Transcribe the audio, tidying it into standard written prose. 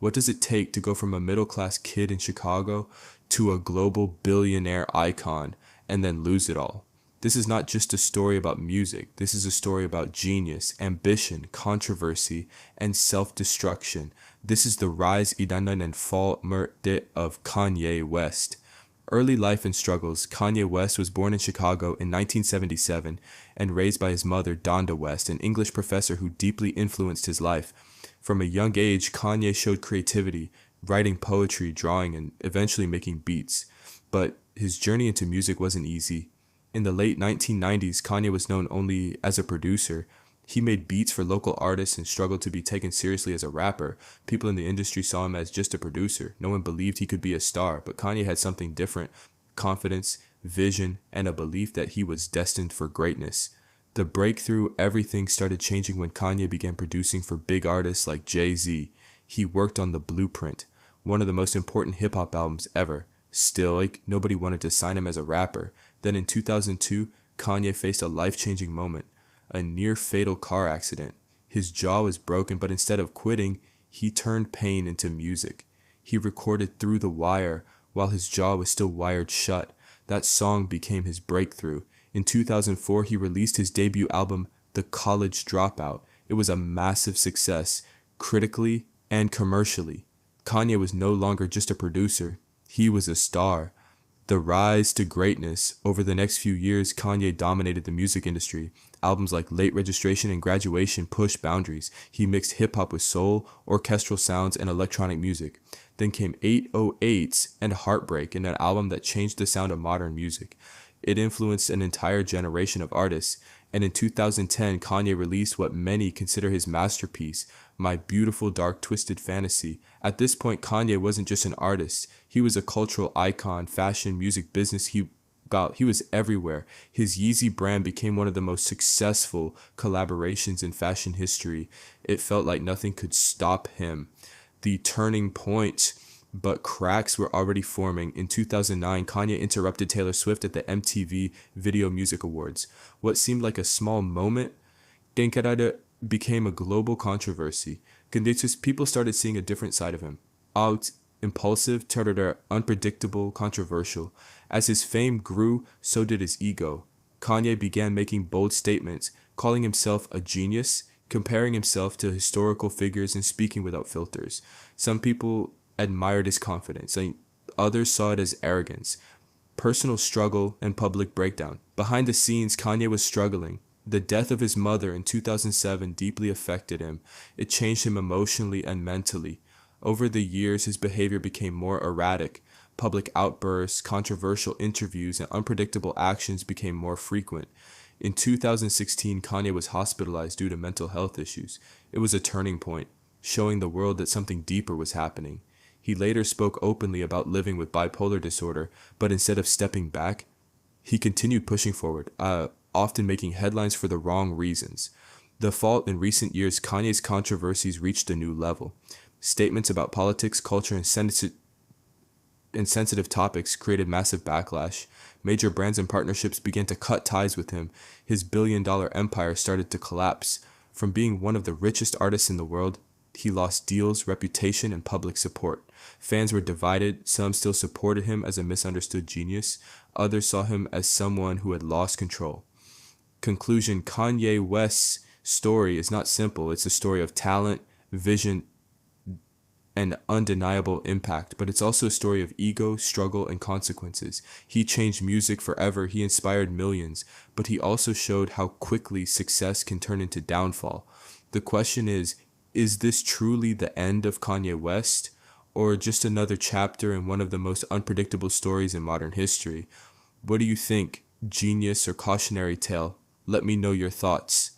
What does it take to go from a middle-class kid in Chicago to a global billionaire icon and then lose it all? This is not just a story about music. This is a story about genius, ambition, controversy, and self-destruction. This is the rise and fall of Kanye West. Early life and struggles. Kanye West was born in Chicago in 1977 and raised by his mother, Donda West, an English professor who deeply influenced his life. From a young age, Kanye showed creativity, writing poetry, drawing, and eventually making beats. But his journey into music wasn't easy. In the late 1990s, Kanye was known only as a producer. He made beats for local artists and struggled to be taken seriously as a rapper. People in the industry saw him as just a producer. No one believed he could be a star, but Kanye had something different: confidence, vision, and a belief that he was destined for greatness. The breakthrough, everything started changing when Kanye began producing for big artists like Jay-Z. He worked on The Blueprint, one of the most important hip-hop albums ever. Still, nobody wanted to sign him as a rapper. Then in 2002, Kanye faced a life-changing moment, a near-fatal car accident. His jaw was broken, but instead of quitting, he turned pain into music. He recorded Through the Wire while his jaw was still wired shut. That song became his breakthrough. In 2004, he released his debut album, The College Dropout. It was a massive success, critically and commercially. Kanye was no longer just a producer. He was a star. The rise to greatness. Over the next few years, Kanye dominated the music industry. Albums like Late Registration and Graduation pushed boundaries. He mixed hip-hop with soul, orchestral sounds, and electronic music. Then came 808s and Heartbreak, an album that changed the sound of modern music. It influenced an entire generation of artists. And in 2010, Kanye released what many consider his masterpiece, My Beautiful Dark Twisted Fantasy. At this point, Kanye wasn't just an artist. He was a cultural icon, fashion, music, business. He was everywhere. His Yeezy brand became one of the most successful collaborations in fashion history. It felt like nothing could stop him. The turning point, but cracks were already forming. In 2009, Kanye interrupted Taylor Swift at the MTV Video Music Awards. What seemed like a small moment became a global controversy. People started seeing a different side of him. Impulsive, unpredictable, controversial. As his fame grew, so did his ego. Kanye began making bold statements, calling himself a genius, comparing himself to historical figures, and speaking without filters. Some people admired his confidence, and others saw it as arrogance. Personal struggle and public breakdown. Behind the scenes, Kanye was struggling. The death of his mother in 2007 deeply affected him. It changed him emotionally and mentally. Over the years, his behavior became more erratic. Public outbursts, controversial interviews, and unpredictable actions became more frequent. In 2016, Kanye was hospitalized due to mental health issues. It was a turning point, showing the world that something deeper was happening. He later spoke openly about living with bipolar disorder, but instead of stepping back, he continued pushing forward, often making headlines for the wrong reasons. The fault in recent years, Kanye's controversies reached a new level. Statements about politics, culture, and sensitive topics created massive backlash. Major brands and partnerships began to cut ties with him. His billion-dollar empire started to collapse. From being one of the richest artists in the world, he lost deals, reputation, and public support. Fans were divided. Some still supported him as a misunderstood genius. Others saw him as someone who had lost control. Conclusion: Kanye West's story is not simple. It's a story of talent, vision, and undeniable impact, but it's also a story of ego, struggle, and consequences. He changed music forever. He inspired millions, but he also showed how quickly success can turn into downfall. The question is this truly the end of Kanye West, or just another chapter in one of the most unpredictable stories in modern history? What do you think? Genius or cautionary tale? Let me know your thoughts.